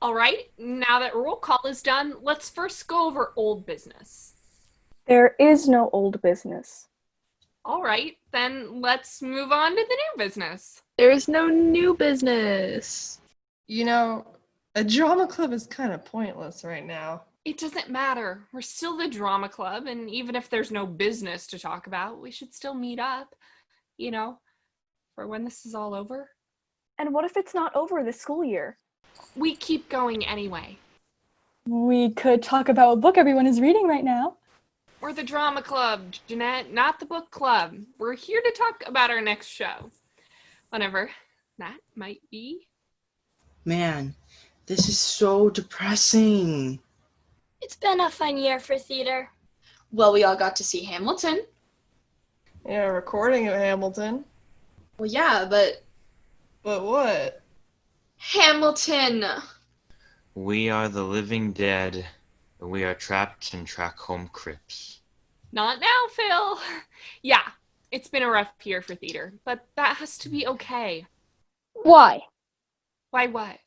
All right, now that roll call is done, let's first go over old business. There is no old business. All right, then let's move on to the new business. There is no new business. You know, a drama club is kind of pointless right now. It doesn't matter. We're still the drama club, and even if there's no business to talk about, we should still meet up, you know, for when this is all over. And what if it's not over this school year? We keep going anyway. We could talk about what book everyone is reading right now. We're the drama club, Jeanette, not the book club. We're here to talk about our next show. Whenever that might be. Man, this is so depressing. It's been a fun year for theater. Well, we all got to see Hamilton. Yeah, recording of Hamilton. Well, yeah, but But what? Hamilton! We are the living dead, and we are trapped in track home crypts. Not now, Phil. Yeah, it's been a rough year for theater, but that has to be okay. Why? Why what?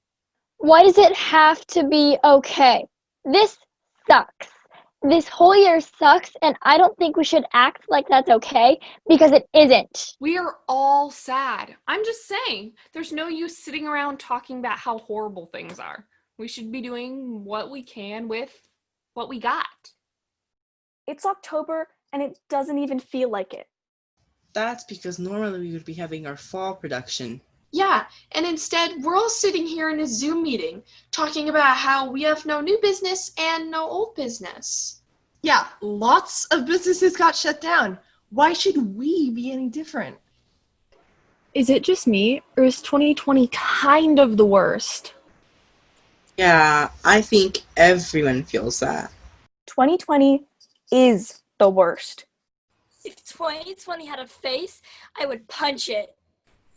Why does it have to be okay? This sucks. This whole year sucks, and I don't think we should act like that's okay, because it isn't. We are all sad. I'm just saying, there's no use sitting around talking about how horrible things are. We should be doing what we can with what we got. It's October, and it doesn't even feel like it. That's because normally we would be having our fall production. Yeah, and instead, we're all sitting here in a Zoom meeting, talking about how we have no new business and no old business. Yeah, lots of businesses got shut down. Why should we be any different? Is it just me, or is 2020 kind of the worst? Yeah, I think everyone feels that. 2020 is the worst. If 2020 had a face, I would punch it.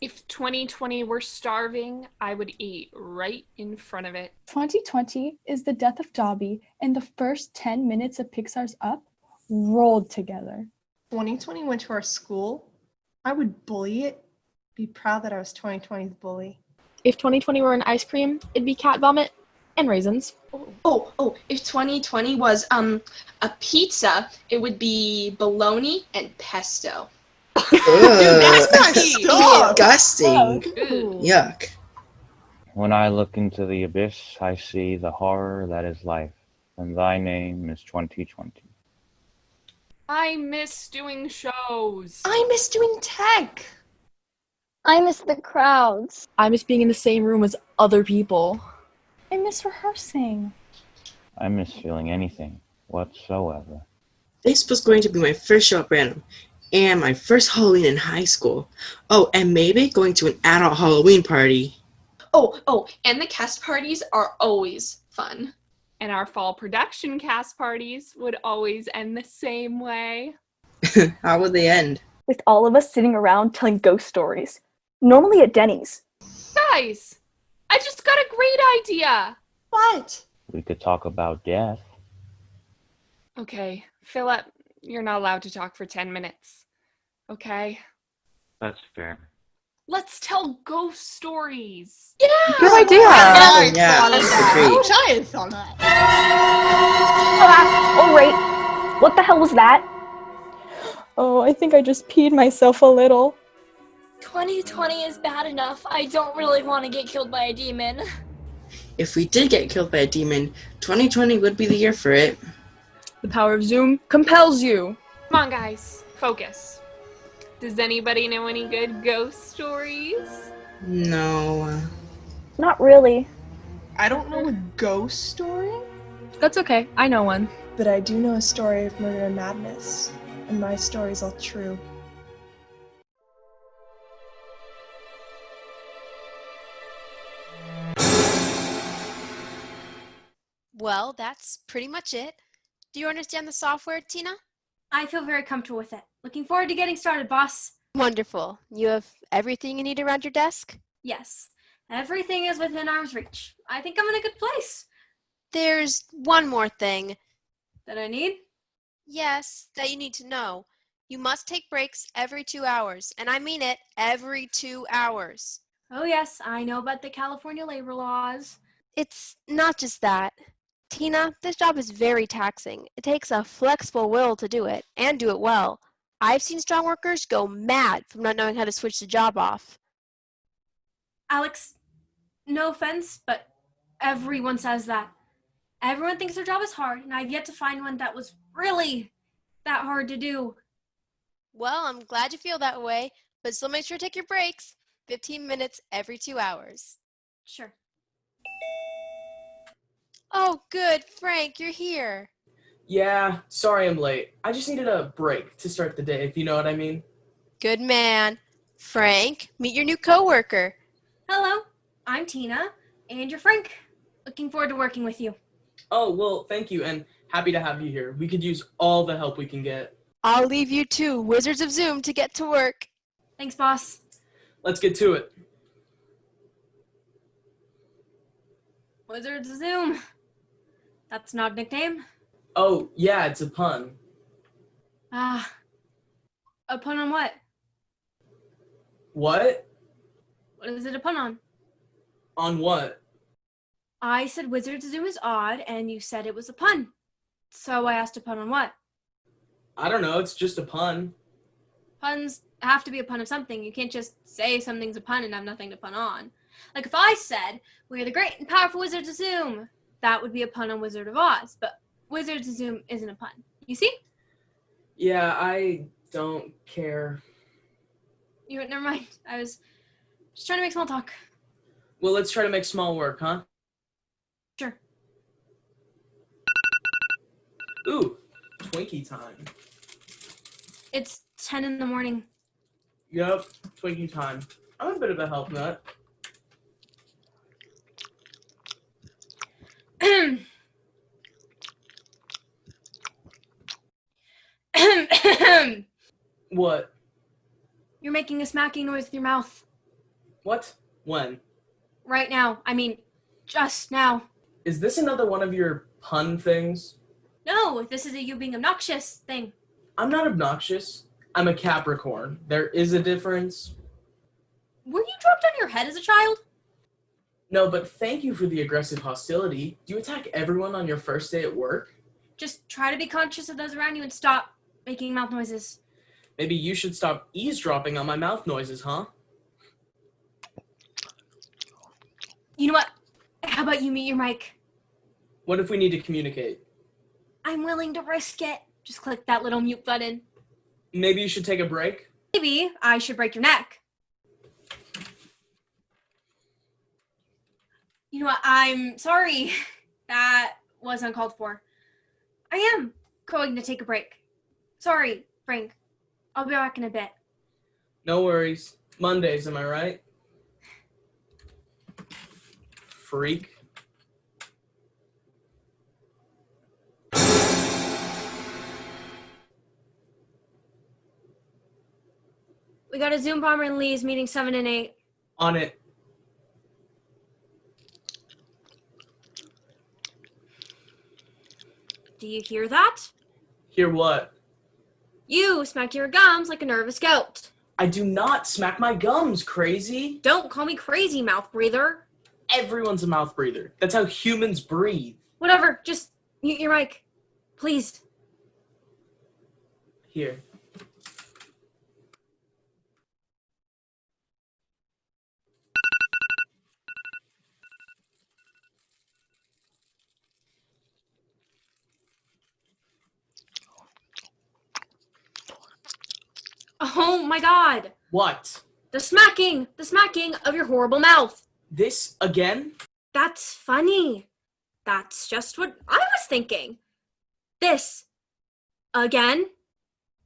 If 2020 were starving, I would eat right in front of it. 2020 is the death of Dobby, and the first 10 minutes of Pixar's Up rolled together. 2020 went to our school. I would bully it. Be proud that I was 2020's bully. If 2020 were an ice cream, it'd be cat vomit and raisins. Oh, if 2020 was, a pizza, it would be bologna and pesto. Ugh, Stop. disgusting. Ew. Yuck. When I look into the abyss, I see the horror that is life, and thy name is 2020. I miss doing shows. I miss doing tech. I miss the crowds. I miss being in the same room as other people. I miss rehearsing. I miss feeling anything whatsoever. This was going to be my first show at Branham, and my first Halloween in high school. Oh, and maybe going to an adult Halloween party. Oh, and the cast parties are always fun. And our fall production cast parties would always end the same way. How would they end? With all of us sitting around telling ghost stories. Normally at Denny's. Guys, I just got a great idea. What? We could talk about death. Okay, Philip, you're not allowed to talk for 10 minutes. Okay? That's fair. Let's tell ghost stories. Yeah! Good idea. I Yeah, thought of that. agreed. I wish I had thought of that. All right. What the hell was that? Oh, I think I just peed myself a little. 2020 is bad enough. I don't really want to get killed by a demon. If we did get killed by a demon, 2020 would be the year for it. The power of Zoom compels you. Come on, guys, focus. Does anybody know any good ghost stories? No. Not really. I don't know a ghost story, That's okay. I know one. but I do know a story of murder and madness, and my story's all true. Well, that's pretty much it. Do you understand the software, Tina? I feel very comfortable with it. Looking forward to getting started, boss. Wonderful. You have everything you need around your desk? Yes, everything is within arm's reach. I think I'm in a good place. There's one more thing. That I need? Yes, that you need to know. You must take breaks every 2 hours, and I mean it, every 2 hours. Oh yes, I know about the California labor laws. It's not just that. Tina, this job is very taxing. It takes a flexible will to do it, and do it well. I've seen strong workers go mad from not knowing how to switch the job off. Alex, no offense, but everyone says that. Everyone thinks their job is hard, and I've yet to find one that was really that hard to do. Well, I'm glad you feel that way, but still make sure to take your breaks. 15 minutes every 2 hours. Sure. Oh, good. Frank, you're here. Yeah, sorry I'm late. I just needed a break to start the day, if you know what I mean. Good man. Frank, meet your new coworker. Hello, I'm Tina, and you're Frank. Looking forward to working with you. Oh, well, thank you, and happy to have you here. We could use all the help we can get. I'll leave you two Wizards of Zoom to get to work. Thanks, boss. Let's get to it. Wizards of Zoom. That's not a nickname. Oh, yeah, it's a pun. A pun on what? What? What is it a pun on? On what? I said Wizards of Zoom is odd, and you said it was a pun. So I asked a pun on what? I don't know, it's just a pun. Puns have to be a pun of something. You can't just say something's a pun and have nothing to pun on. Like if I said, we're the great and powerful Wizards of Zoom, that would be a pun on Wizard of Oz, but Wizards of Zoom isn't a pun. You see? Yeah, I don't care. Never mind. I was just trying to make small talk. Well, let's try to make small work, huh? Sure. Ooh, Twinkie time. It's 10 in the morning. Yup, Twinkie time. I'm a bit of a help nut. What? You're making a smacking noise with your mouth. What? When? Right now. I mean, just now. Is this another one of your pun things? No, this is a you being obnoxious thing. I'm not obnoxious. I'm a Capricorn. There is a difference. Were you dropped on your head as a child? No, but thank you for the aggressive hostility. Do you attack everyone on your first day at work? Just try to be conscious of those around you and stop making mouth noises. Maybe you should stop eavesdropping on my mouth noises, huh? You know what? How about you mute your mic? What if we need to communicate? I'm willing to risk it. Just click that little mute button. Maybe you should take a break? Maybe I should break your neck. You know what? I'm sorry. That was uncalled for. I am going to take a break. Sorry, Frank. I'll be back in a bit. No worries. Mondays, am I right? Freak. We got a Zoom bomber in Lee's meeting 7 and 8. On it. Do you hear that? Hear what? You smack your gums like a nervous goat. I do not smack my gums, crazy. Don't call me crazy, mouth breather. Everyone's a mouth breather. That's how humans breathe. Whatever, just mute your mic. Please. Here. Oh my god. What? The smacking of your horrible mouth. This again? That's funny. That's just what I was thinking. This again?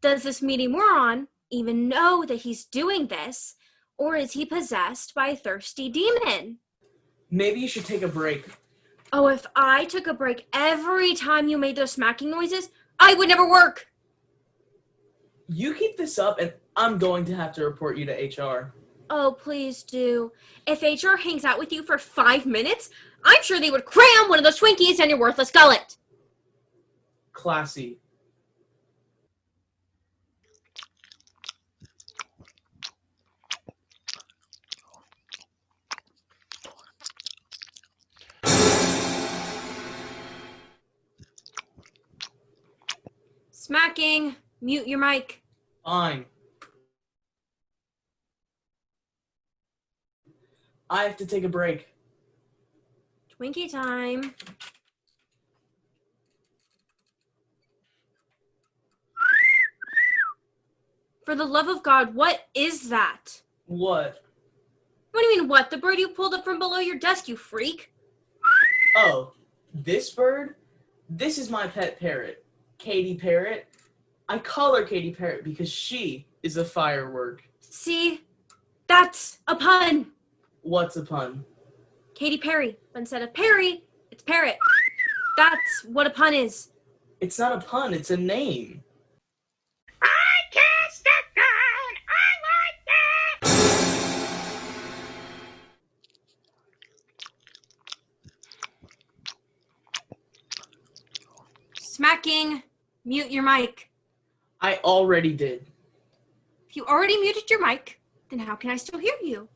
Does this meaty moron even know that he's doing this, or is he possessed by a thirsty demon? Maybe you should take a break. Oh, if I took a break every time you made those smacking noises, I would never work. You keep this up and I'm going to have to report you to HR. Oh, please do. If HR hangs out with you for 5 minutes, I'm sure they would cram one of those Twinkies down your worthless gullet. Classy. Smacking. Mute your mic. Fine. I have to take a break. Twinkie time. For the love of God, what is that? What? What do you mean, what? The bird you pulled up from below your desk, you freak. Oh, this bird? This is my pet parrot, Katy Parrot. I call her Katy Parrot because she is a firework. See? That's a pun. What's a pun? Katy Perry. But instead of Perry, it's parrot. That's what a pun is. It's not a pun, it's a name. Smacking. Mute your mic. I already did. If you already muted your mic, then how can I still hear you?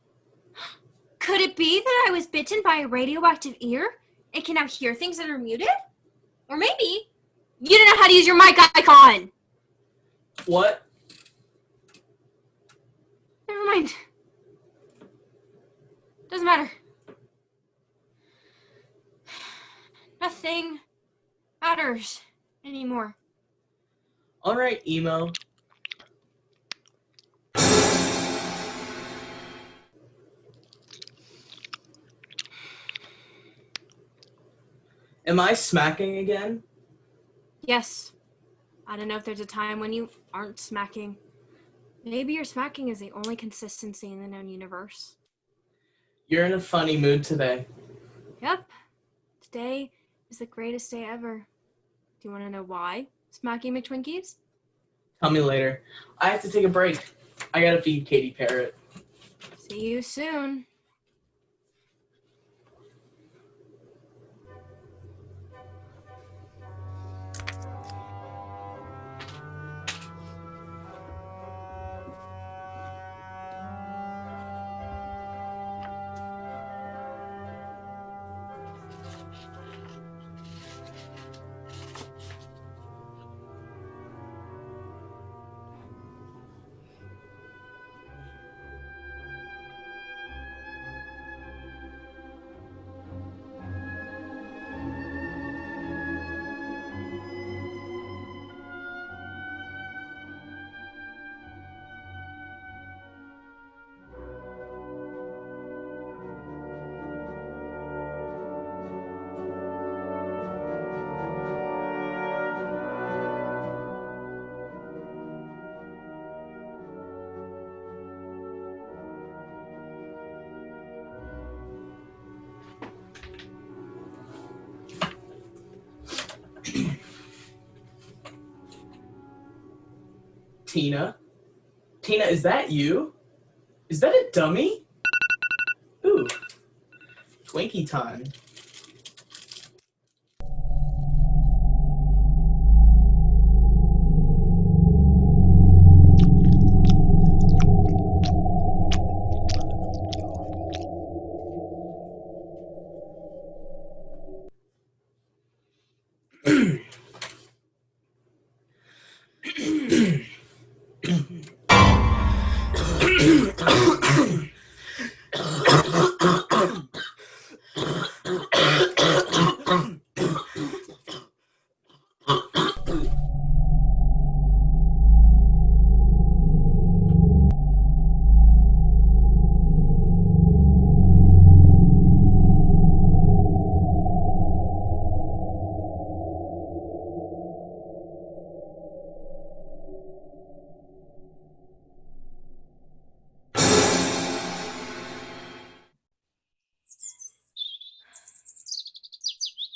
Could it be that I was bitten by a radioactive ear and can now hear things that are muted? Or maybe you didn't know how to use your mic icon. What? Never mind. Doesn't matter. Nothing matters anymore. All right, emo. Am I smacking again? Yes. I don't know if there's a time when you aren't smacking. Maybe your smacking is the only consistency in the known universe. You're in a funny mood today. Yep. Today is the greatest day ever. Do you want to know why? Smacking McTwinkies? Tell me later. I have to take a break. I gotta feed Katy Parrot. See you soon. Tina? Tina, is that you? Is that a dummy? Ooh. Twinkie time.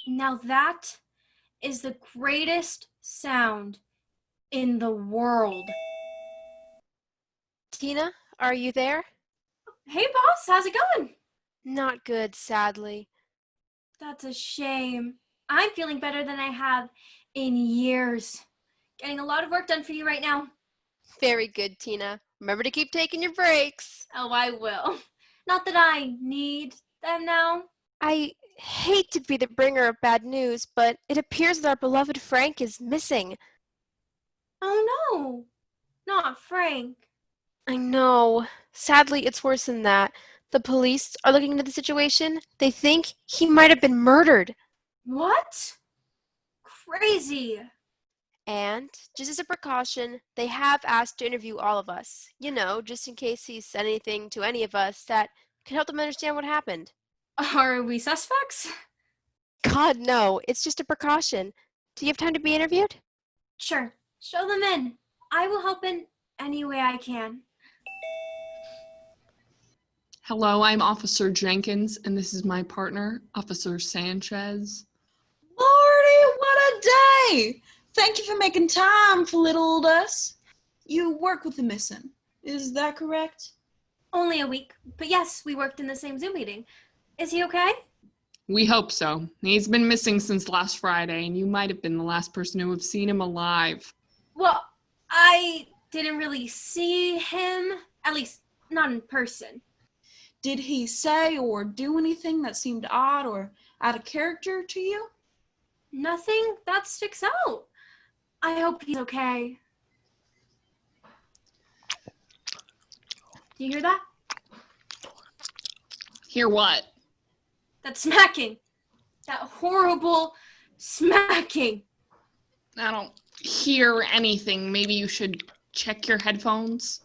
Now that is the greatest sound in the world. Tina, are you there? Hey, boss, how's it going? Not good, sadly. That's a shame. I'm feeling better than I have in years. Getting a lot of work done for you right now. Very good, Tina. Remember to keep taking your breaks. Oh, I will. Not that I need them now. I hate to be the bringer of bad news, but it appears that our beloved Frank is missing. Oh no, not Frank. I know. Sadly, it's worse than that. The police are looking into the situation. They think he might have been murdered. What? Crazy. And, just as a precaution, they have asked to interview all of us. You know, just in case he said anything to any of us that could help them understand what happened. Are we suspects? God, no. It's just a precaution. Do you have time to be interviewed? Sure. Show them in. I will help in any way I can. Hello, I'm Officer Jenkins, and this is my partner, Officer Sanchez. Lordy, what a day! Thank you for making time for little old us. You work with the missing, is that correct? Only a week, but yes, we worked in the same Zoom meeting. Is he okay? We hope so. He's been missing since last Friday, and you might have been the last person to have seen him alive. Well, I didn't really see him, at least not in person. Did he say or do anything that seemed odd or out of character to you? Nothing that sticks out. I hope he's okay. Do you hear that? Hear what? That smacking. That horrible smacking. I don't hear anything. Maybe you should check your headphones.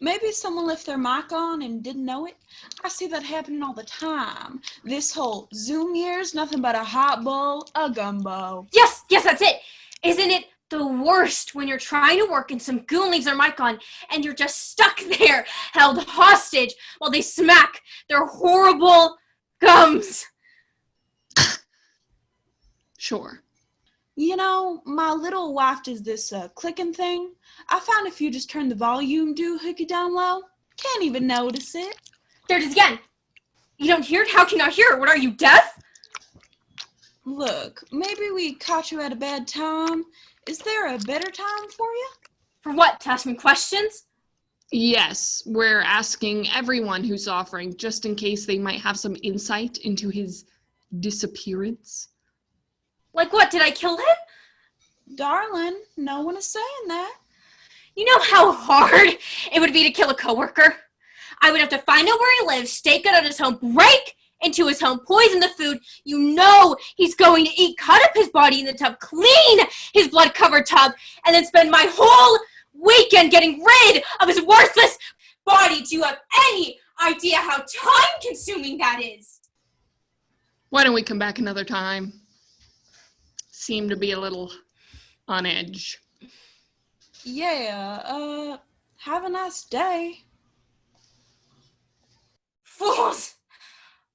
Maybe someone left their mic on and didn't know it. I see that happening all the time. This whole Zoom year's nothing but a hot bowl, a gumbo. Yes, that's it. Isn't it the worst when you're trying to work and some goon leaves their mic on and you're just stuck there, held hostage while they smack their horrible gums? Sure. You know, my little wife does this clicking thing. I found if you just turn the volume doohickey down low, can't even notice it. There it is again. You don't hear it? How can you not hear it? What, are you deaf? Look, maybe we caught you at a bad time. Is there a better time for you? For what? To ask me questions? Yes, we're asking everyone who's offering, just in case they might have some insight into his disappearance. Like what? Did I kill him? Darling, no one is saying that. You know how hard it would be to kill a coworker? I would have to find out where he lives, stake it out his home, break into his home, poison the food you know he's going to eat, cut up his body in the tub, clean his blood-covered tub, and then spend my whole weekend getting rid of his worthless body. Do you have any idea how time-consuming that is? Why don't we come back another time? Seem to be a little on edge. Yeah, have a nice day. Fools!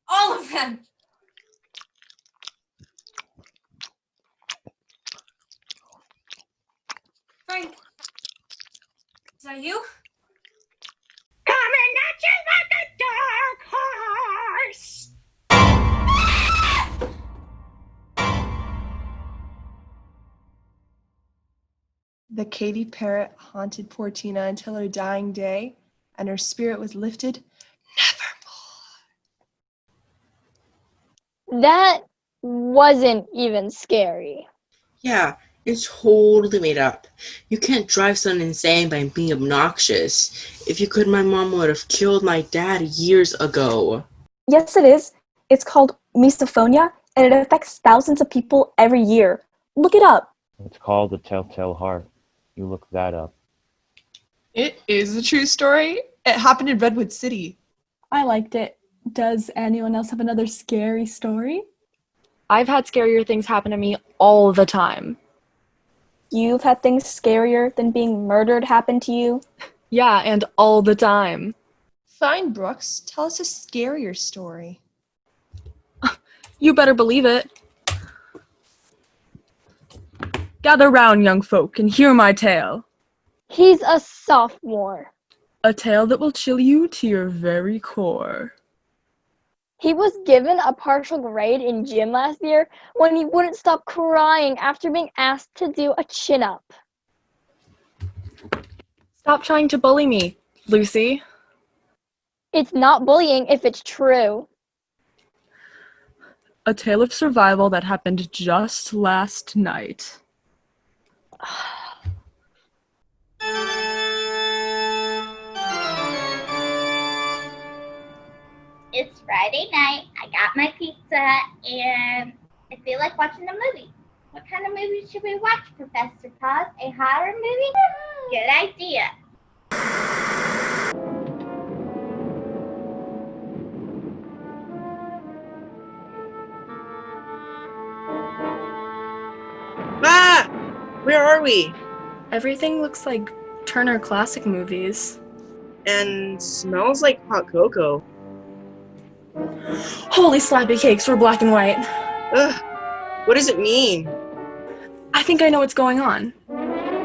All of them! Frank, is that you? Coming at you like a dark horse! The Katy parrot haunted poor Tina until her dying day, and her spirit was lifted nevermore. That wasn't even scary. Yeah, it's totally made up. You can't drive someone insane by being obnoxious. If you could, my mom would have killed my dad years ago. Yes, it is. It's called misophonia, and it affects thousands of people every year. Look it up. It's called the Telltale Heart. You look that up. It is a true story. It happened in Redwood City. I liked it. Does anyone else have another scary story? I've had scarier things happen to me all the time. You've had things scarier than being murdered happen to you? Yeah, and all the time. Fine, Brooks. Tell us a scarier story. You better believe it. Gather round, young folk, and hear my tale. He's a sophomore. A tale that will chill you to your very core. He was given a partial grade in gym last year when he wouldn't stop crying after being asked to do a chin-up. Stop trying to bully me, Lucy. It's not bullying if it's true. A tale of survival that happened just last night. Friday night. I got my pizza and I feel like watching a movie. What kind of movie should we watch, Professor Paws? A horror movie? Good idea. Ah! Where are we? Everything looks like Turner Classic Movies. And smells like hot cocoa. Holy slappy cakes, we're black and white. Ugh, what does it mean? I think I know what's going on.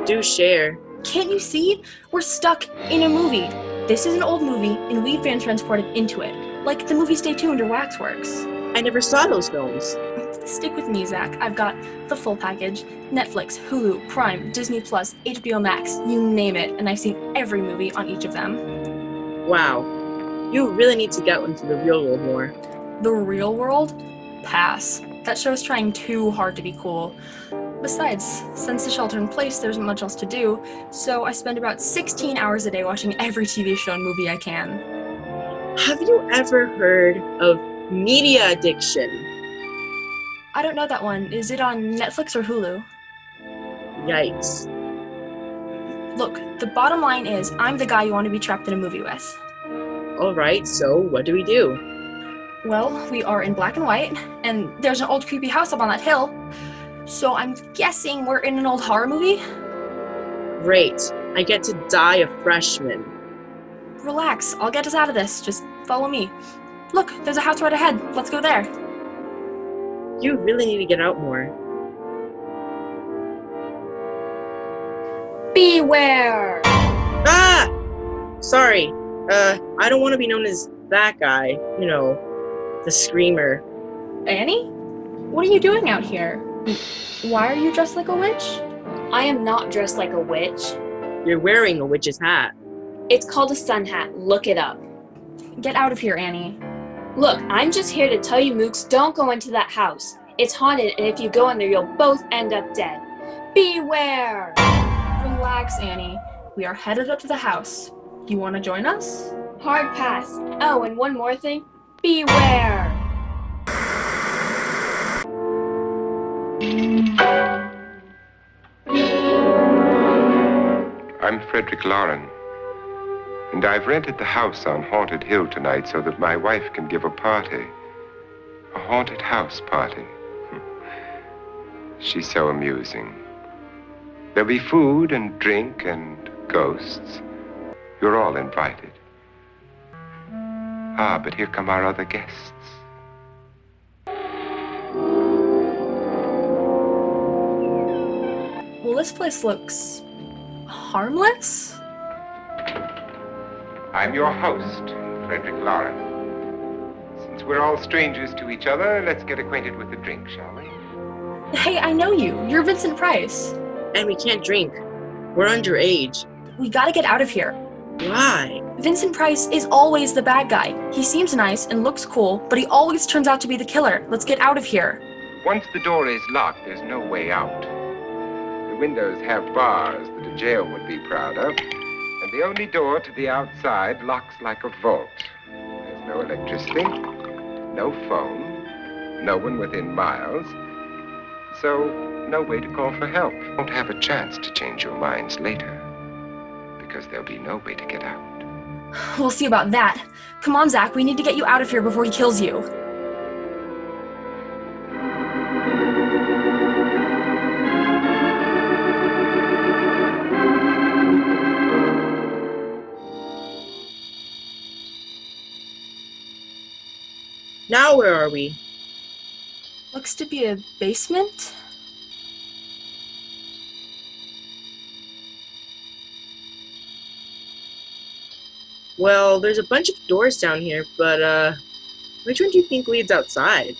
Do share. Can't you see? We're stuck in a movie. This is an old movie, and we've been transported into it. Like the movie Stay Tuned or Waxworks. I never saw those films. Stick with me, Zach. I've got the full package. Netflix, Hulu, Prime, Disney+, HBO Max, you name it, and I've seen every movie on each of them. Wow. You really need to get into the real world more. The real world? Pass. That show's trying too hard to be cool. Besides, since the shelter in place, there isn't much else to do, so I spend about 16 hours a day watching every TV show and movie I can. Have you ever heard of media addiction? I don't know that one. Is it on Netflix or Hulu? Yikes. Look, the bottom line is, I'm the guy you want to be trapped in a movie with. Alright, so what do we do? Well, we are in black and white, and there's an old creepy house up on that hill. So I'm guessing we're in an old horror movie? Great. I get to die a freshman. Relax, I'll get us out of this. Just follow me. Look, there's a house right ahead. Let's go there. You really need to get out more. Beware! Ah! Sorry. I don't want to be known as that guy. You know, the screamer. Annie? What are you doing out here? Why are you dressed like a witch? I am not dressed like a witch. You're wearing a witch's hat. It's called a sun hat. Look it up. Get out of here, Annie. Look, I'm just here to tell you mooks, don't go into that house. It's haunted, and if you go in there, you'll both end up dead. Beware! Relax, Annie. We are headed up to the house. You want to join us? Hard pass. Oh, and one more thing. Beware! I'm Frederick Lauren, and I've rented the house on Haunted Hill tonight so that my wife can give a party. A haunted house party. She's so amusing. There'll be food and drink and ghosts. You're all invited. Ah, but here come our other guests. Well, this place looks harmless? I'm your host, Frederick Lauren. Since we're all strangers to each other, let's get acquainted with the drink, shall we? Hey, I know you. You're Vincent Price. And we can't drink. We're underage. We gotta get out of here. Why? Vincent Price is always the bad guy. He seems nice and looks cool, but he always turns out to be the killer. Let's get out of here. Once the door is locked, there's no way out. The windows have bars that a jail would be proud of, and the only door to the outside locks like a vault. There's no electricity, no phone, no one within miles, so no way to call for help. You won't have a chance to change your minds later, because there'll be no way to get out. We'll see about that. Come on, Zach, we need to get you out of here before he kills you. Now where are we? Looks to be a basement? Well, there's a bunch of doors down here, but which one do you think leads outside?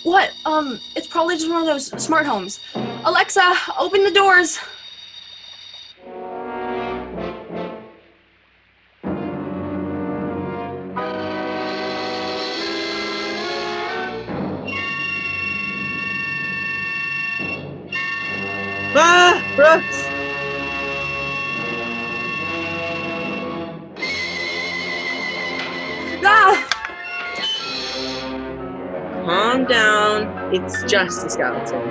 What? It's probably just one of those smart homes. Alexa, open the doors! Brooks! Ah! Calm down. It's just a skeleton.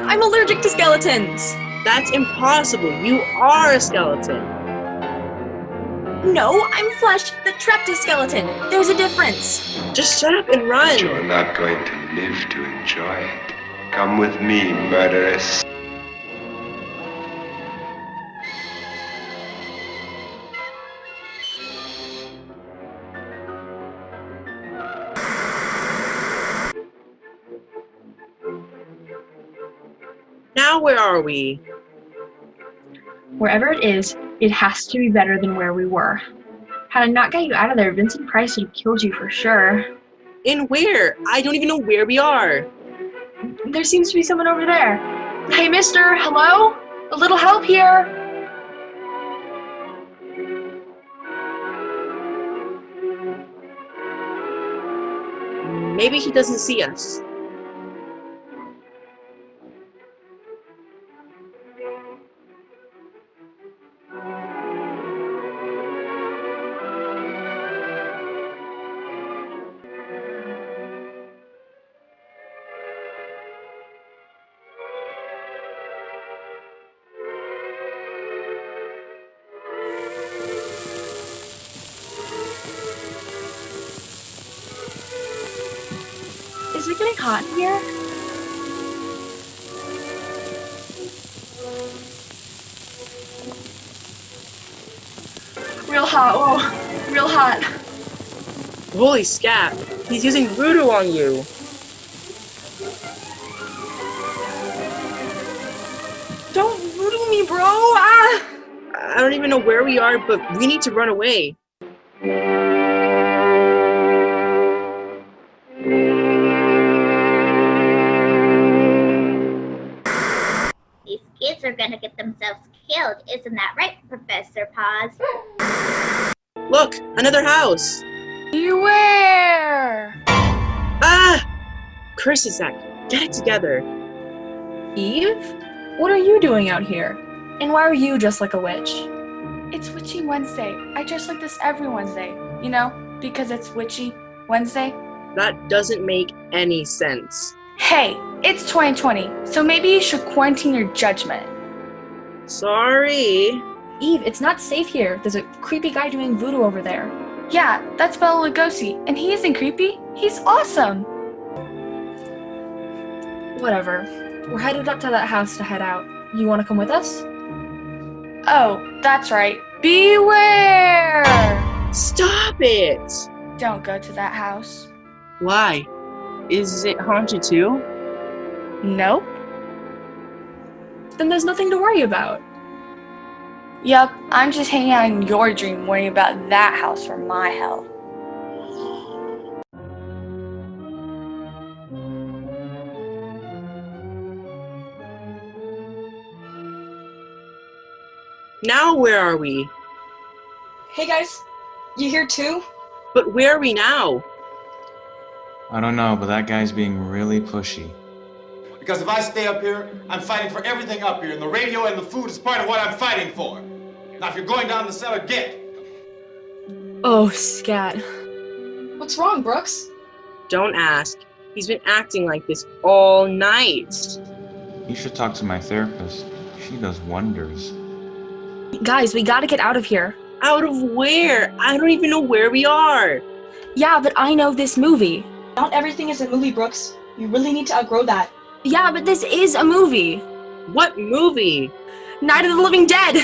I'm allergic to skeletons. That's impossible. You are a skeleton. No, I'm flesh that trapped a skeleton. There's a difference. Just shut up and run. You're not going to live to enjoy it. Come with me, murderess. Now where are we? Wherever it is, it has to be better than where we were. Had I not got you out of there, Vincent Price would have killed you for sure. In where? I don't even know where we are. There seems to be someone over there. Hey, mister, hello? A little help here. Maybe he doesn't see us. Is it getting hot in here? Real hot, oh, real hot. Holy scat. He's using voodoo on you. Don't voodoo me, bro! Ah! I don't even know where we are, but we need to run away. These kids are gonna get themselves killed. Isn't that right, Professor Paws? Look, another house. Beware! Ah! Curse it, Zach. Get it together. Eve? What are you doing out here? And why are you just like a witch? It's Witchy Wednesday. I dress like this every Wednesday, you know, because it's Witchy Wednesday. That doesn't make any sense. Hey, it's 2020, so maybe you should quarantine your judgment. Sorry. Eve, it's not safe here. There's a creepy guy doing voodoo over there. Yeah, that's Bela Lugosi, and he isn't creepy. He's awesome. Whatever. We're headed up to that house to head out. You want to come with us? Oh, that's right. Beware! Stop it! Don't go to that house. Why? Is it haunted too? Nope. Then there's nothing to worry about. Yup, I'm just hanging out in your dream worrying about that house for my hell. Now where are we? Hey guys, you here too? But where are we now? I don't know, but that guy's being really pushy. Because if I stay up here, I'm fighting for everything up here, and the radio and the food is part of what I'm fighting for. Now, if you're going down the cellar, get. Oh, scat. What's wrong, Brooks? Don't ask. He's been acting like this all night. You should talk to my therapist. She does wonders. Guys, we gotta get out of here. Out of where? I don't even know where we are. Yeah, but I know this movie. Not everything is a movie, Brooks. You really need to outgrow that. Yeah, but this is a movie. What movie? Night of the Living Dead.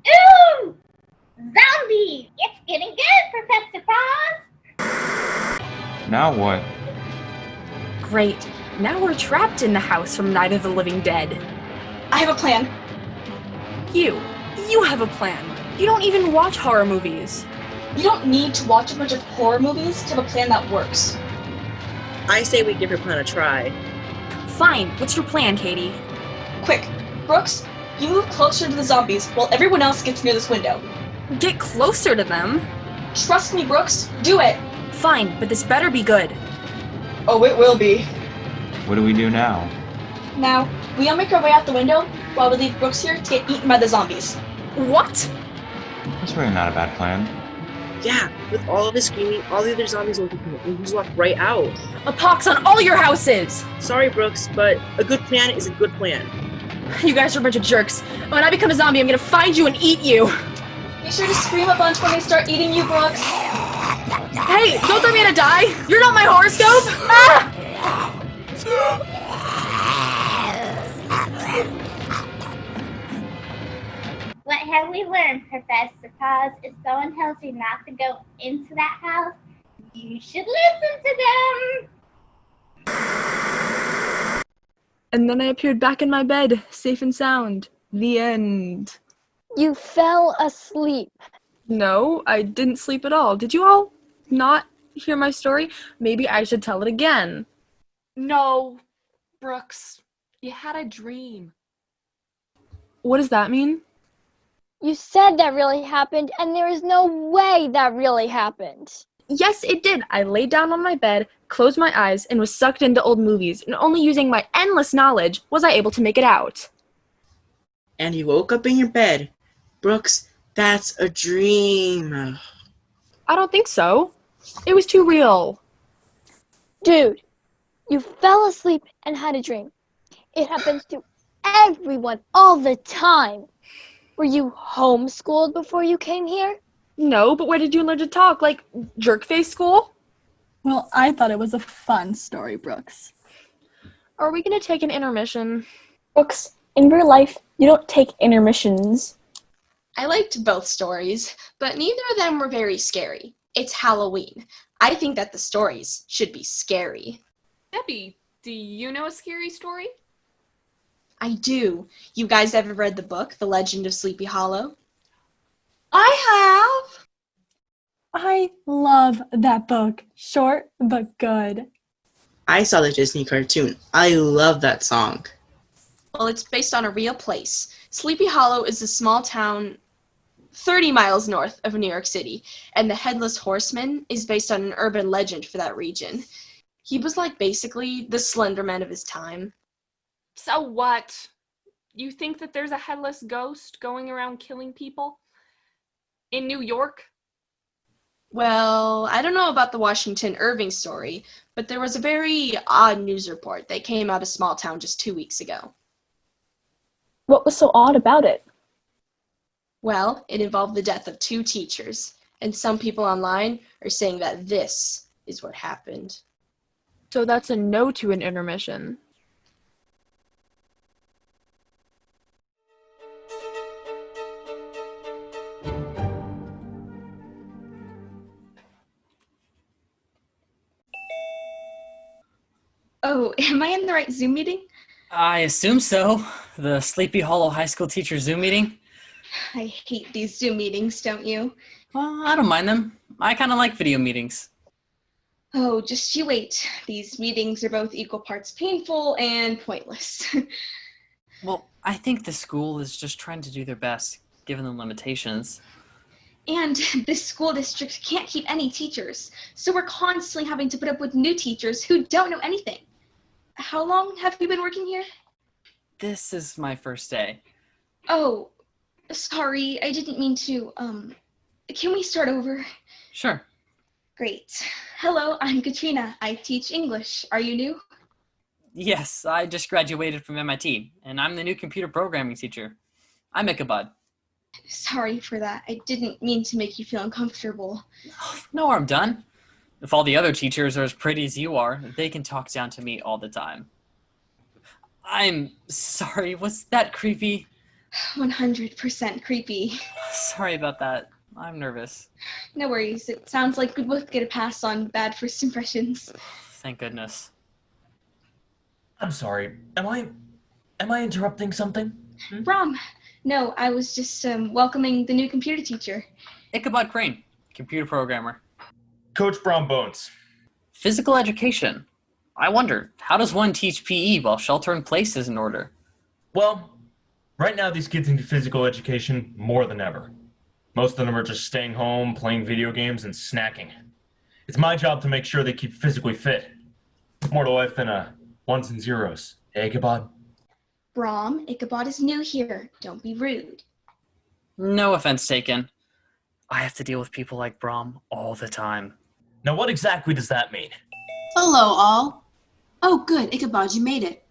Ooh! Zombie! It's getting good, Professor Paws! Now what? Great. Now we're trapped in the house from Night of the Living Dead. I have a plan. You have a plan. You don't even watch horror movies. You don't need to watch a bunch of horror movies to have a plan that works. I say we give your plan a try. Fine. What's your plan, Katie? Quick, Brooks, you move closer to the zombies while everyone else gets near this window. Get closer to them? Trust me, Brooks. Do it. Fine, but this better be good. Oh, it will be. What do we do now? Now, we all make our way out the window while we leave Brooks here to get eaten by the zombies. What? That's really not a bad plan. Yeah, with all of this screaming, all the other zombies will come and just walk right out. A pox on all your houses! Sorry, Brooks, but a good plan is a good plan. You guys are a bunch of jerks. When I become a zombie, I'm gonna find you and eat you. Be sure to scream a bunch when they start eating you, Brooks. Hey, don't tell me to die! You're not my horoscope! Ah! What have we learned, Professor Paz? If someone tells you not to go into that house, you should listen to them. And then I appeared back in my bed, safe and sound. The end. You fell asleep. No, I didn't sleep at all. Did you all not hear my story? Maybe I should tell it again. No, Brooks, you had a dream. What does that mean? You said that really happened, and there is no way that really happened. Yes, it did. I laid down on my bed, closed my eyes, and was sucked into old movies, and only using my endless knowledge was I able to make it out. And you woke up in your bed. Brooks, that's a dream. I don't think so. It was too real. Dude, you fell asleep and had a dream. It happens to everyone all the time. Were you homeschooled before you came here? No, but where did you learn to talk? Like jerk-face school? Well, I thought it was a fun story, Brooks. Are we going to take an intermission? Brooks, in real life, you don't take intermissions. I liked both stories, but neither of them were very scary. It's Halloween. I think that the stories should be scary. Debbie, do you know a scary story? I do. You guys ever read the book, The Legend of Sleepy Hollow? I have. I love that book. Short, but good. I saw the Disney cartoon. I love that song. Well, it's based on a real place. Sleepy Hollow is a small town 30 miles north of New York City, and the Headless Horseman is based on an urban legend for that region. He was like basically the Slender Man of his time. So what? You think that there's a headless ghost going around killing people? In New York? Well, I don't know about the Washington Irving story, but there was a very odd news report that came out of small town just 2 weeks ago. What was so odd about it? Well, it involved the death of 2 teachers, and some people online are saying that this is what happened. So that's a no to an intermission. Oh, am I in the right Zoom meeting? I assume so. The Sleepy Hollow High School teacher Zoom meeting. I hate these Zoom meetings, don't you? Well, I don't mind them. I kind of like video meetings. Oh, just you wait. These meetings are both equal parts painful and pointless. Well, I think the school is just trying to do their best, given the limitations. And this school district can't keep any teachers, so we're constantly having to put up with new teachers who don't know anything. How long have you been working here? This is my first day. Oh, sorry, I didn't mean to. Can we start over? Sure. Great. Hello, I'm Katrina. I teach English. Are you new? Yes, I just graduated from MIT, and I'm the new computer programming teacher. I'm Ichabod. Sorry for that. I didn't mean to make you feel uncomfortable. No harm done. If all the other teachers are as pretty as you are, they can talk down to me all the time. I'm sorry, was that creepy? 100% creepy. Sorry about that. I'm nervous. No worries. It sounds like we both get a pass on bad first impressions. Thank goodness. I'm sorry. Am I interrupting something? Rom. No, I was just welcoming the new computer teacher. Ichabod Crane, computer programmer. Coach Brown Bones. Physical education. I wonder, how does one teach PE while shelter in place is in order? Well, right now these kids need physical education more than ever. Most of them are just staying home, playing video games, and snacking. It's my job to make sure they keep physically fit. More to life than ones and zeros. Hey, Ichabod? Brom, Ichabod is new here. Don't be rude. No offense taken. I have to deal with people like Brom all the time. Now, what exactly does that mean? Hello, all. Oh, good. Ichabod, you made it.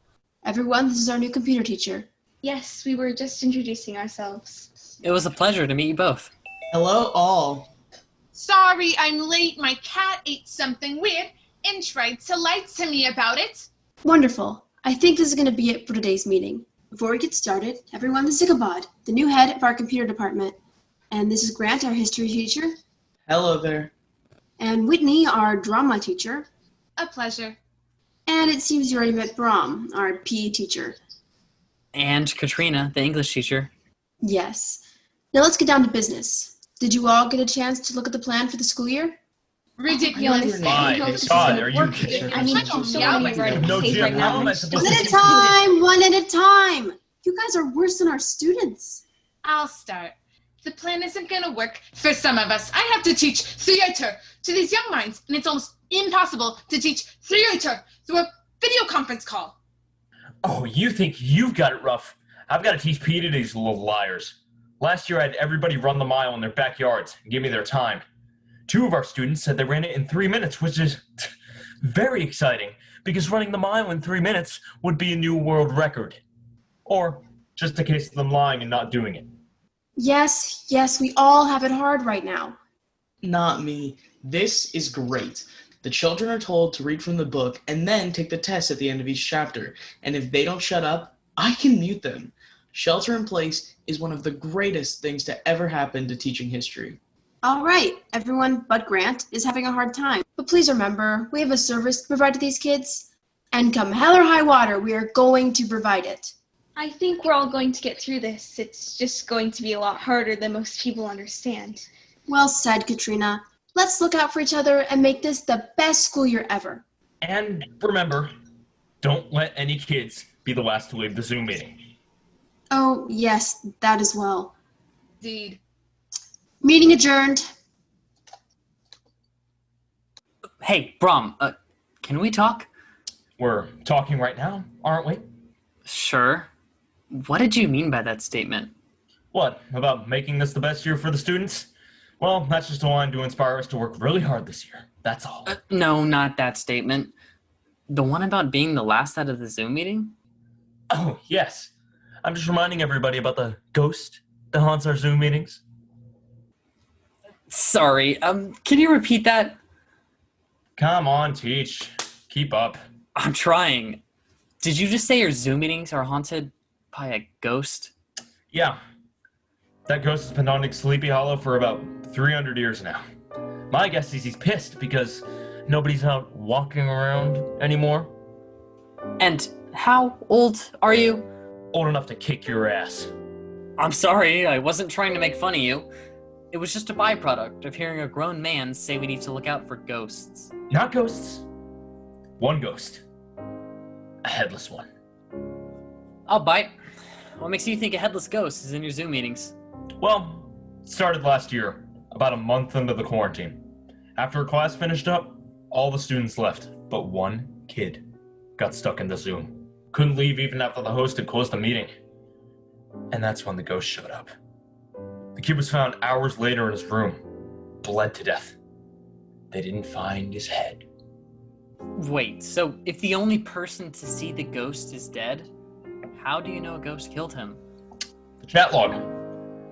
Everyone, this is our new computer teacher. Yes, we were just introducing ourselves. It was a pleasure to meet you both. Hello, all. Sorry I'm late. My cat ate something weird and tried to lie to me about it. Wonderful. I think this is going to be it for today's meeting. Before we get started, everyone, this is Ichabod, the new head of our computer department. And this is Grant, our history teacher. Hello there. And Whitney, our drama teacher. A pleasure. And it seems you already met Brom, our PE teacher. And Katrina, the English teacher. Yes. Now let's get down to business. Did you all get a chance to look at the plan for the school year? Ridiculous. Todd, are you kidding? I mean, No, Jim, how am I supposed one to at a time, one at a time. You guys are worse than our students. I'll start. The plan isn't going to work for some of us. I have to teach theater to these young minds, and it's almost impossible to teach theater through a video conference call. Oh, you think you've got it rough. I've got to teach PE to these little liars. Last year, I had everybody run the mile in their backyards and give me their time. 2 of our students said they ran it in 3 minutes, which is very exciting, because running the mile in 3 minutes would be a new world record. Or just a case of them lying and not doing it. Yes, we all have it hard right now. Not me. This is great. The children are told to read from the book and then take the test at the end of each chapter. And if they don't shut up, I can mute them. Shelter in place is one of the greatest things to ever happen to teaching history. All right, everyone but Grant is having a hard time. But please remember, we have a service to provide to these kids. And come hell or high water, we are going to provide it. I think we're all going to get through this. It's just going to be a lot harder than most people understand. Well said, Katrina. Let's look out for each other and make this the best school year ever. And remember, don't let any kids be the last to leave the Zoom meeting. Oh, yes, that as well. Indeed. Meeting adjourned. Hey, Brom, can we talk? We're talking right now, aren't we? Sure. What did you mean by that statement? What, about making this the best year for the students? Well, that's just a line to inspire us to work really hard this year. That's all. No, not that statement. The one about being the last out of the Zoom meeting? Oh, yes. I'm just reminding everybody about the ghost that haunts our Zoom meetings. Sorry, can you repeat that? Come on, teach. Keep up. I'm trying. Did you just say your Zoom meetings are haunted by a ghost? Yeah. That ghost has been haunting Sleepy Hollow for about 300 years now. My guess is he's pissed because nobody's out walking around anymore. And how old are you? Old enough to kick your ass. I'm sorry, I wasn't trying to make fun of you. It was just a byproduct of hearing a grown man say we need to look out for ghosts. Not ghosts. One ghost. A headless one. I'll bite. What makes you think a headless ghost is in your Zoom meetings? Well, it started last year, about a month into the quarantine. After class finished up, all the students left, but one kid got stuck in the Zoom. Couldn't leave even after the host had closed the meeting. And that's when the ghost showed up. The kid was found hours later in his room, bled to death. They didn't find his head. Wait, so if the only person to see the ghost is dead, how do you know a ghost killed him? The chat log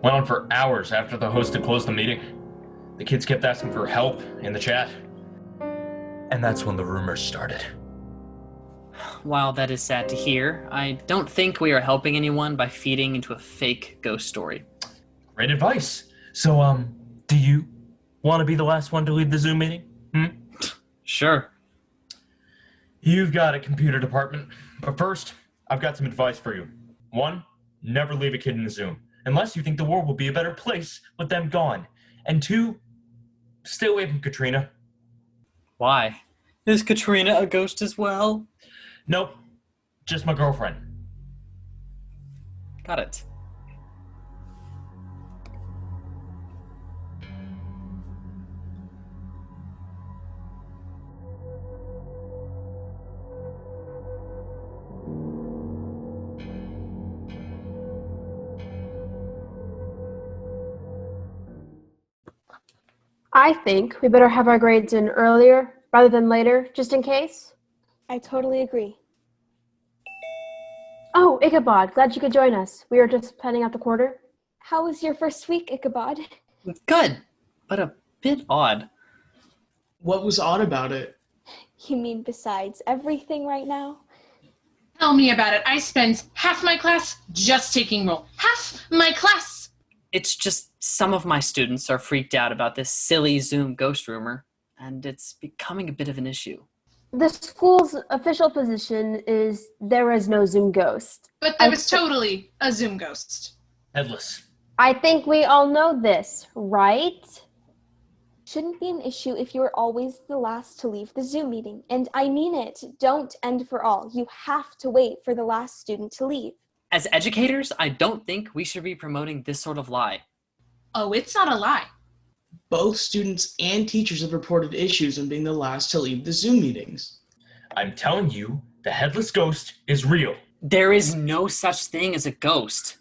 went on for hours after the host had closed the meeting. The kids kept asking for help in the chat. And that's when the rumors started. While that is sad to hear, I don't think we are helping anyone by feeding into a fake ghost story. Great advice. So, do you want to be the last one to leave the Zoom meeting? Sure. You've got a computer department. But first, I've got some advice for you. 1, never leave a kid in the Zoom, unless you think the world will be a better place with them gone. And 2, stay away from Katrina. Why? Is Katrina a ghost as well? Nope. Just my girlfriend. Got it. I think we better have our grades in earlier rather than later, just in case. I totally agree. Oh, Ichabod, glad you could join us. We were just planning out the quarter. How was your first week, Ichabod? Good, but a bit odd. What was odd about it? You mean besides everything right now? Tell me about it. I spend half my class just taking roll. Half my class! It's just some of my students are freaked out about this silly Zoom ghost rumor, and it's becoming a bit of an issue. The school's official position is there is no Zoom ghost. But there was totally a Zoom ghost. Headless. I think we all know this, right? Shouldn't be an issue if you're always the last to leave the Zoom meeting. And I mean it. Don't end for all. You have to wait for the last student to leave. As educators, I don't think we should be promoting this sort of lie. Oh, it's not a lie. Both students and teachers have reported issues on being the last to leave the Zoom meetings. I'm telling you, the headless ghost is real. There is no such thing as a ghost.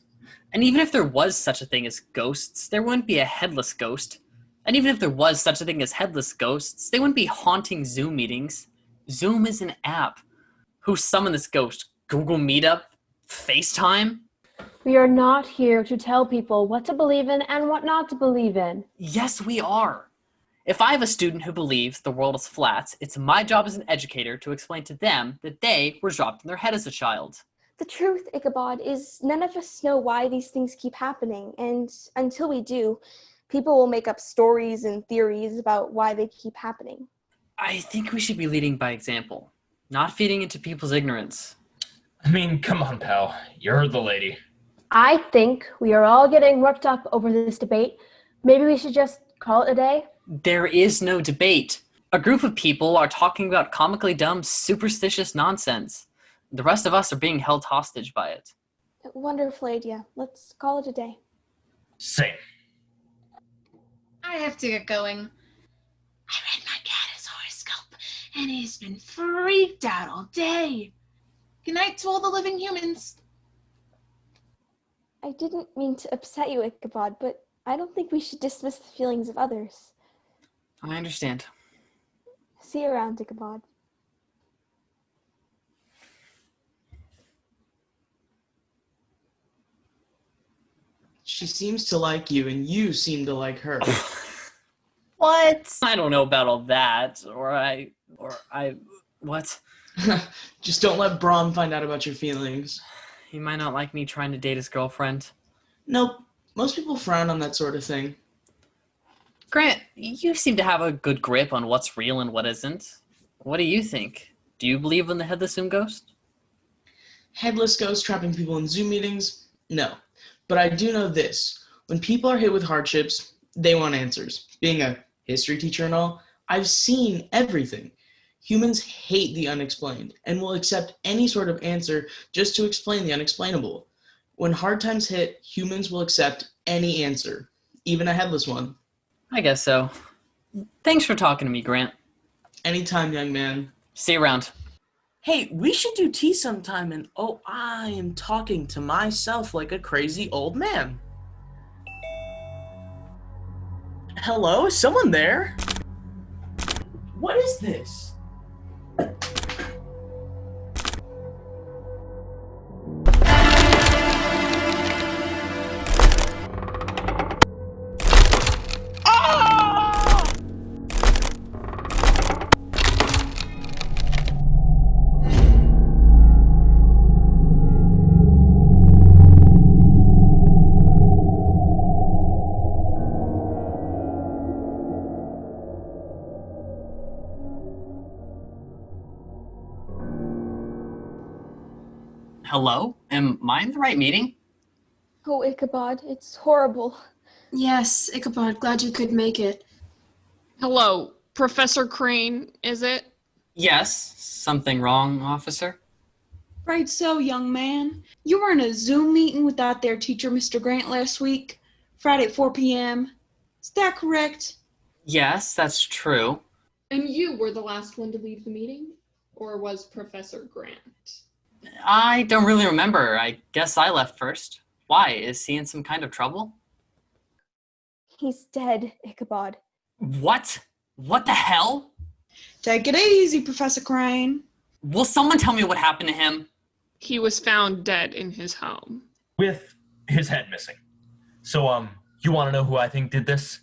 And even if there was such a thing as ghosts, there wouldn't be a headless ghost. And even if there was such a thing as headless ghosts, they wouldn't be haunting Zoom meetings. Zoom is an app. Who summoned this ghost? Google Meetup? FaceTime? We are not here to tell people what to believe in and what not to believe in. Yes, we are. If I have a student who believes the world is flat, it's my job as an educator to explain to them that they were dropped in their head as a child. The truth, Ichabod, is none of us know why these things keep happening. And until we do, people will make up stories and theories about why they keep happening. I think we should be leading by example, not feeding into people's ignorance. I mean, come on, pal. You heard the lady. I think we are all getting worked up over this debate. Maybe we should just call it a day? There is no debate. A group of people are talking about comically dumb, superstitious nonsense. The rest of us are being held hostage by it. Wonderful idea. Let's call it a day. Same. I have to get going. I read my cat horoscope, and he's been freaked out all day. Good night to all the living humans. I didn't mean to upset you, Ichabod, but I don't think we should dismiss the feelings of others. I understand. See you around, Ichabod. She seems to like you, and you seem to like her. What? I don't know about all that. What? Just don't let Brahm find out about your feelings. He might not like me trying to date his girlfriend. Nope. Most people frown on that sort of thing. Grant, you seem to have a good grip on what's real and what isn't. What do you think? Do you believe in the headless Zoom ghost? Headless ghost trapping people in Zoom meetings? No. But I do know this. When people are hit with hardships, they want answers. Being a history teacher and all, I've seen everything. Humans hate the unexplained and will accept any sort of answer just to explain the unexplainable. When hard times hit, humans will accept any answer, even a headless one. I guess so. Thanks for talking to me, Grant. Anytime, young man. See you around. Hey, we should do tea sometime, and oh, I am talking to myself like a crazy old man. Hello, is someone there? What is this? Hello? Am I in the right meeting? Oh, Ichabod, it's horrible. Yes, Ichabod, glad you could make it. Hello, Professor Crane, is it? Yes. Something wrong, officer? Right so, young man. You were in a Zoom meeting with that there teacher, Mr. Grant, last week, Friday at 4 p.m. Is that correct? Yes, that's true. And you were the last one to leave the meeting? Or was Professor Grant? I don't really remember. I guess I left first. Why? Is he in some kind of trouble? He's dead, Ichabod. What? What the hell? Take it easy, Professor Crane. Will someone tell me what happened to him? He was found dead in his home. With his head missing. So, you want to know who I think did this?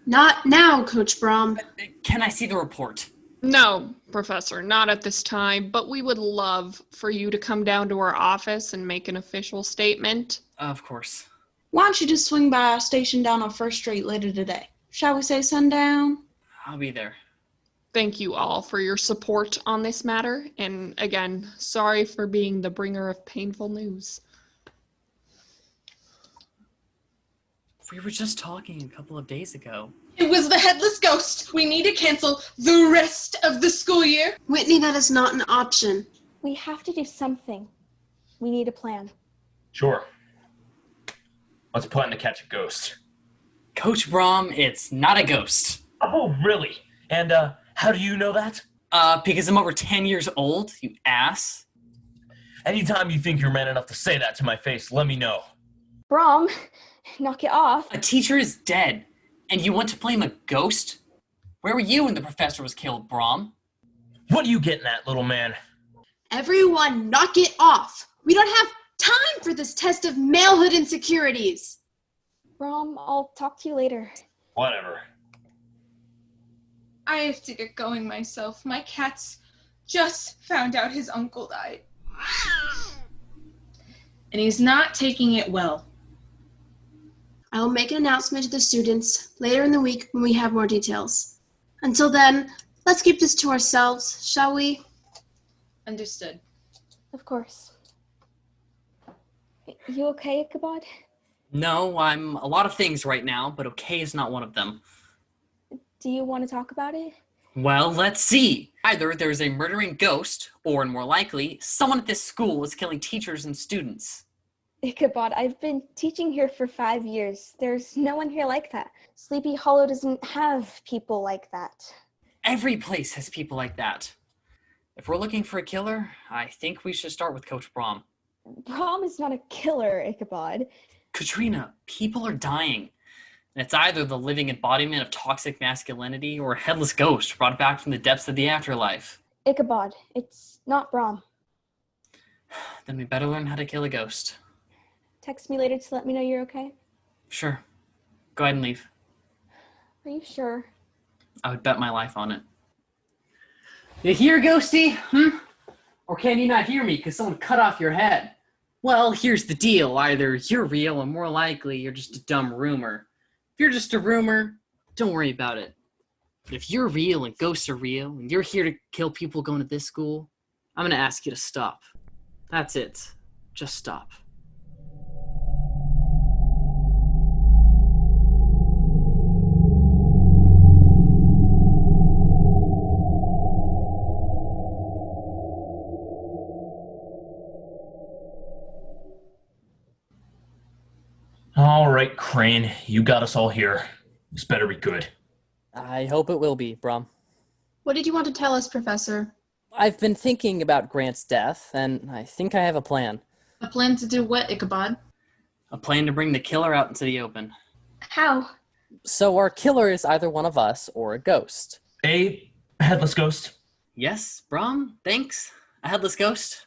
Not now, Coach Brom. Can I see the report? No, Professor, not at this time, but we would love for you to come down to our office and make an official statement. Of course. Why don't you just swing by our station down on First Street later today? Shall we say sundown? I'll be there. Thank you all for your support on this matter, and again, sorry for being the bringer of painful news. We were just talking a couple of days ago. It was the headless ghost. We need to cancel the rest of the school year. Whitney, that is not an option. We have to do something. We need a plan. Sure. Let's plan to catch a ghost. Coach Brom, it's not a ghost. Oh, really? And, how do you know that? Because I'm over 10 years old, you ass. Anytime you think you're man enough to say that to my face, let me know. Brom, knock it off. A teacher is dead, and you want to play him a ghost? Where were you when the professor was killed, Brom? What are you getting at, little man? Everyone, knock it off. We don't have time for this test of malehood insecurities. Brom, I'll talk to you later. Whatever. I have to get going myself. My cat's just found out his uncle died. And he's not taking it well. I will make an announcement to the students later in the week when we have more details. Until then, let's keep this to ourselves, shall we? Understood. Of course. You okay, Ichabod? No, I'm a lot of things right now, but okay is not one of them. Do you want to talk about it? Well, let's see. Either there's a murdering ghost, or more likely, someone at this school is killing teachers and students. Ichabod, I've been teaching here for 5 years. There's no one here like that. Sleepy Hollow doesn't have people like that. Every place has people like that. If we're looking for a killer, I think we should start with Coach Brom. Brom is not a killer, Ichabod. Katrina, people are dying. And it's either the living embodiment of toxic masculinity or a headless ghost brought back from the depths of the afterlife. Ichabod, it's not Brom. Then we better learn how to kill a ghost. Text me later to let me know you're okay. Sure. Go ahead and leave. Are you sure? I would bet my life on it. You hear, Ghosty? Or can you not hear me because someone cut off your head? Well, here's the deal. Either you're real or more likely you're just a dumb rumor. If you're just a rumor, don't worry about it. But if you're real and ghosts are real and you're here to kill people going to this school, I'm going to ask you to stop. That's it. Just stop. All right, Crane, you got us all here. This better be good. I hope it will be, Brom. What did you want to tell us, Professor? I've been thinking about Grant's death, and I think I have a plan. A plan to do what, Ichabod? A plan to bring the killer out into the open. How? So our killer is either one of us or a ghost. A headless ghost? Yes, Brom, thanks. A headless ghost.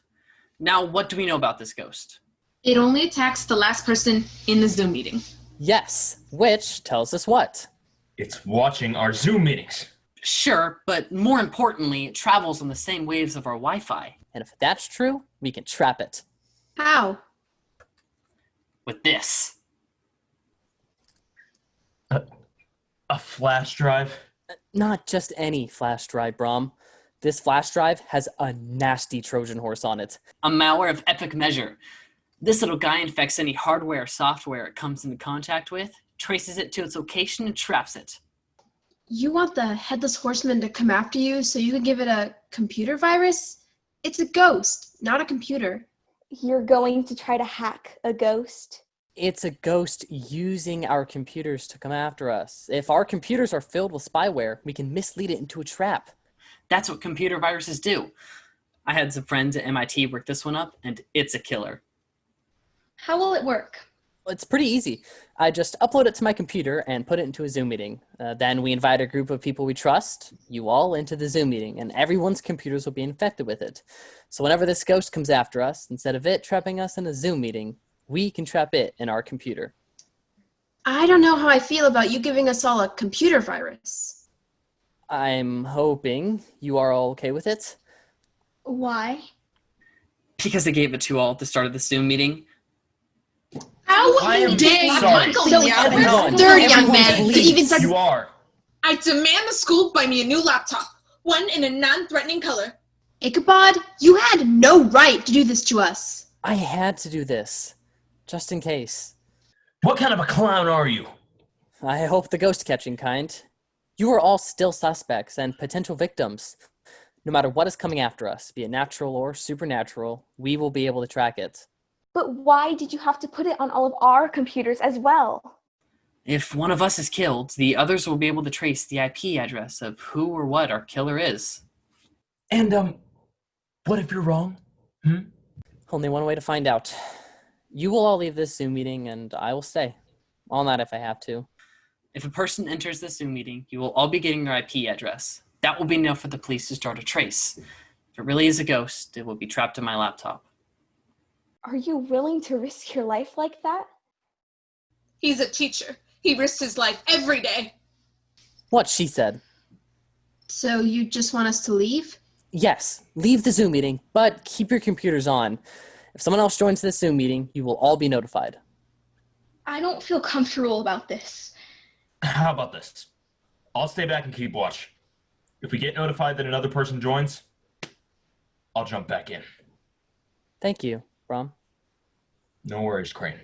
Now, what do we know about this ghost? It only attacks the last person in the Zoom meeting. Yes, which tells us what? It's watching our Zoom meetings. Sure, but more importantly, it travels on the same waves of our Wi-Fi. And if that's true, we can trap it. How? With this. A flash drive? Not just any flash drive, Brom. This flash drive has a nasty Trojan horse on it. A malware of epic measure. This little guy infects any hardware or software it comes into contact with, traces it to its location, and traps it. You want the Headless Horseman to come after you so you can give it a computer virus? It's a ghost, not a computer. You're going to try to hack a ghost? It's a ghost using our computers to come after us. If our computers are filled with spyware, we can mislead it into a trap. That's what computer viruses do. I had some friends at MIT work this one up, and it's a killer. How will it work? It's pretty easy. I just upload it to my computer and put it into a Zoom meeting. Then we invite a group of people we trust, you all, into the Zoom meeting, and everyone's computers will be infected with it. So whenever this ghost comes after us, instead of it trapping us in a Zoom meeting, we can trap it in our computer. I don't know how I feel about you giving us all a computer virus. I'm hoping you are all okay with it. Why? Because they gave it to you all at the start of the Zoom meeting. How I am dare sorry. you? Third young man. Please, Even said you are. I demand the school buy me a new laptop. One in a non-threatening color. Ichabod, you had no right to do this to us. I had to do this, just in case. What kind of a clown are you? I hope the ghost catching kind. You are all still suspects and potential victims. No matter what is coming after us, be it natural or supernatural, we will be able to track it. But why did you have to put it on all of our computers as well? If one of us is killed, the others will be able to trace the IP address of who or what our killer is. And, what if you're wrong? Only one way to find out. You will all leave this Zoom meeting, and I will stay. All night if I have to. If a person enters the Zoom meeting, you will all be getting their IP address. That will be enough for the police to start a trace. If it really is a ghost, it will be trapped in my laptop. Are you willing to risk your life like that? He's a teacher. He risks his life every day. What she said. So you just want us to leave? Yes, leave the Zoom meeting, but keep your computers on. If someone else joins this Zoom meeting, you will all be notified. I don't feel comfortable about this. How about this? I'll stay back and keep watch. If we get notified that another person joins, I'll jump back in. Thank you, Brom. No worries, Crane.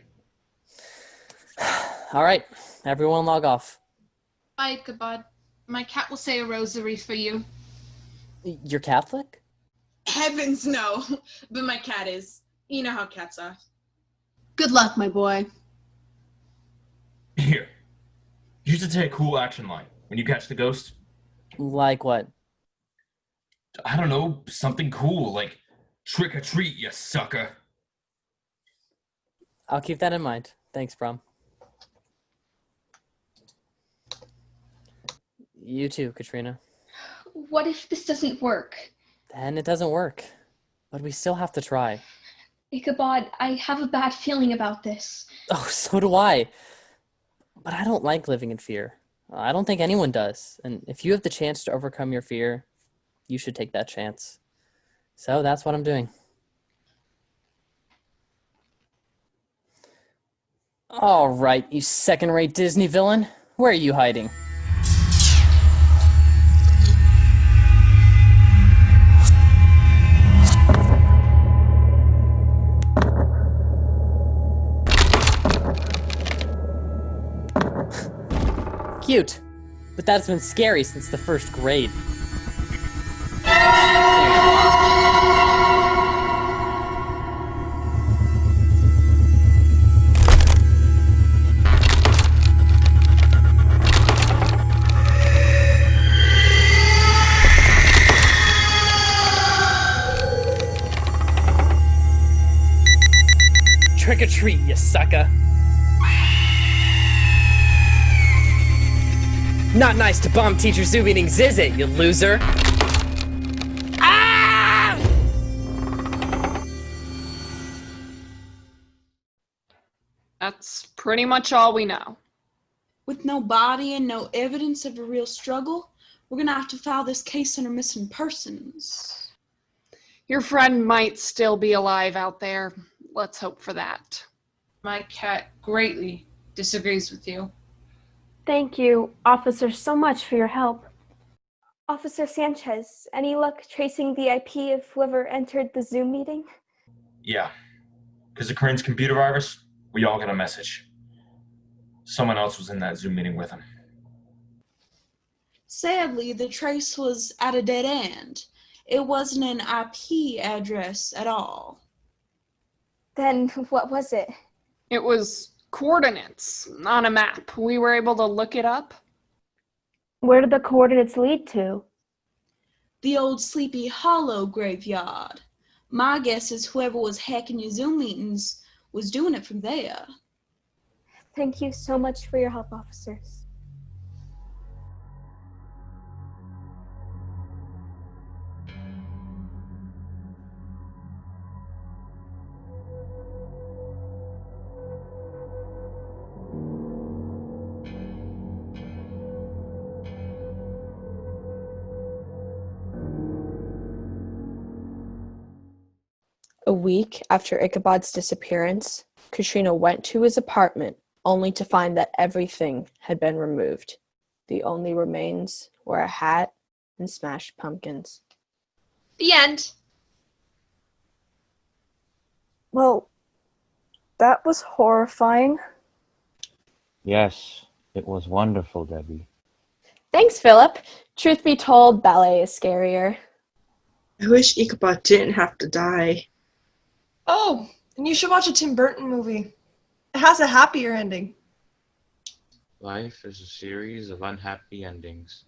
All right, everyone log off. Bye, Ichabod. My cat will say a rosary for you. You're Catholic? Heavens no, but my cat is. You know how cats are. Good luck, my boy. Here. You should say a cool action line when you catch the ghost. Like what? I don't know, something cool, like trick or treat, you sucker. I'll keep that in mind. Thanks, Brom. You too, Katrina. What if this doesn't work? Then it doesn't work. But we still have to try. Ichabod, I have a bad feeling about this. Oh, so do I. But I don't like living in fear. I don't think anyone does. And if you have the chance to overcome your fear, you should take that chance. So that's what I'm doing. All right, you second-rate Disney villain. Where are you hiding? Cute, but that's been scary since the first grade. Trick or treat, you sucker. Not nice to bomb teacher Zoom meetings, is it, you loser? Ah! That's pretty much all we know. With no body and no evidence of a real struggle, we're gonna have to file this case under missing persons. Your friend might still be alive out there. Let's hope for that. My cat greatly disagrees with you. Thank you, officer, so much for your help. Officer Sanchez, any luck tracing the IP of whoever entered the Zoom meeting? Yeah. Because of Crane's computer virus, we all got a message. Someone else was in that Zoom meeting with him. Sadly, the trace was at a dead end. It wasn't an IP address at all. Then what was it? It was coordinates on a map. We were able to look it up. Where did the coordinates lead to? The old Sleepy Hollow graveyard. My guess is whoever was hacking your Zoom meetings was doing it from there. Thank you so much for your help, officers. A week after Ichabod's disappearance, Katrina went to his apartment only to find that everything had been removed. The only remains were a hat and smashed pumpkins. The end. Well, that was horrifying. Yes, it was wonderful, Debbie. Thanks, Philip. Truth be told, ballet is scarier. I wish Ichabod didn't have to die. Oh, and you should watch a Tim Burton movie. It has a happier ending. Life is a series of unhappy endings.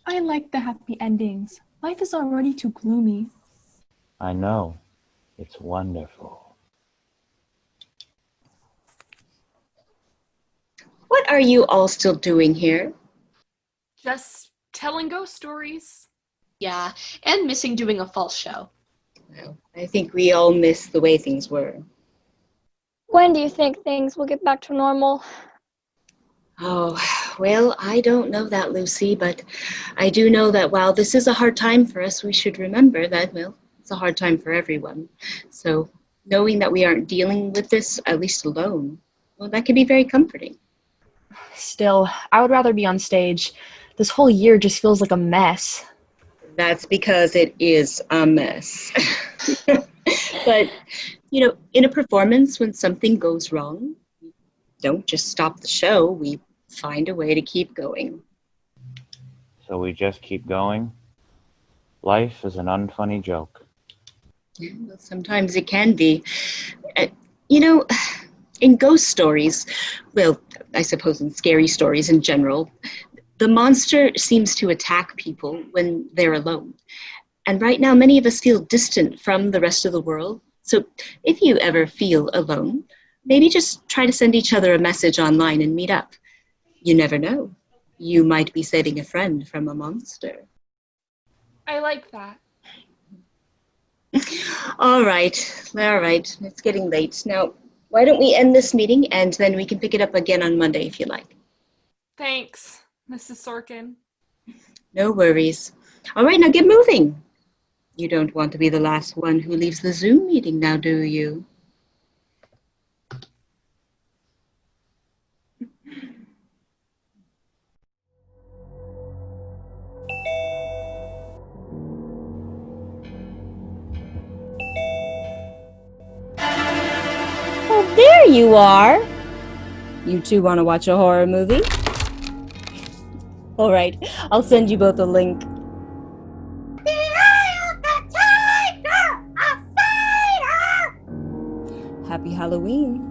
I like the happy endings. Life is already too gloomy. I know. It's wonderful. What are you all still doing here? Just telling ghost stories. Yeah, and missing doing a false show. Well, I think we all miss the way things were. When do you think things will get back to normal? Oh, well, I don't know that, Lucy, but I do know that while this is a hard time for us, we should remember that, well, it's a hard time for everyone. So knowing that we aren't dealing with this, at least alone, well, that can be very comforting. Still, I would rather be on stage. This whole year just feels like a mess. That's because it is a mess. But, you know, in a performance, when something goes wrong, we don't just stop the show, we find a way to keep going. So we just keep going? Life is an unfunny joke. Well, sometimes it can be. You know, in ghost stories, well, I suppose in scary stories in general, the monster seems to attack people when they're alone. And right now, many of us feel distant from the rest of the world. So if you ever feel alone, maybe just try to send each other a message online and meet up. You never know. You might be saving a friend from a monster. I like that. All right. It's getting late. Now, why don't we end this meeting and then we can pick it up again on Monday if you like. Thanks, Mrs. Sorkin. No worries. All right, now get moving. You don't want to be the last one who leaves the Zoom meeting now, do you? Oh, there you are. You two want to watch a horror movie? All right, I'll send you both a link. Happy Halloween.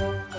Bye.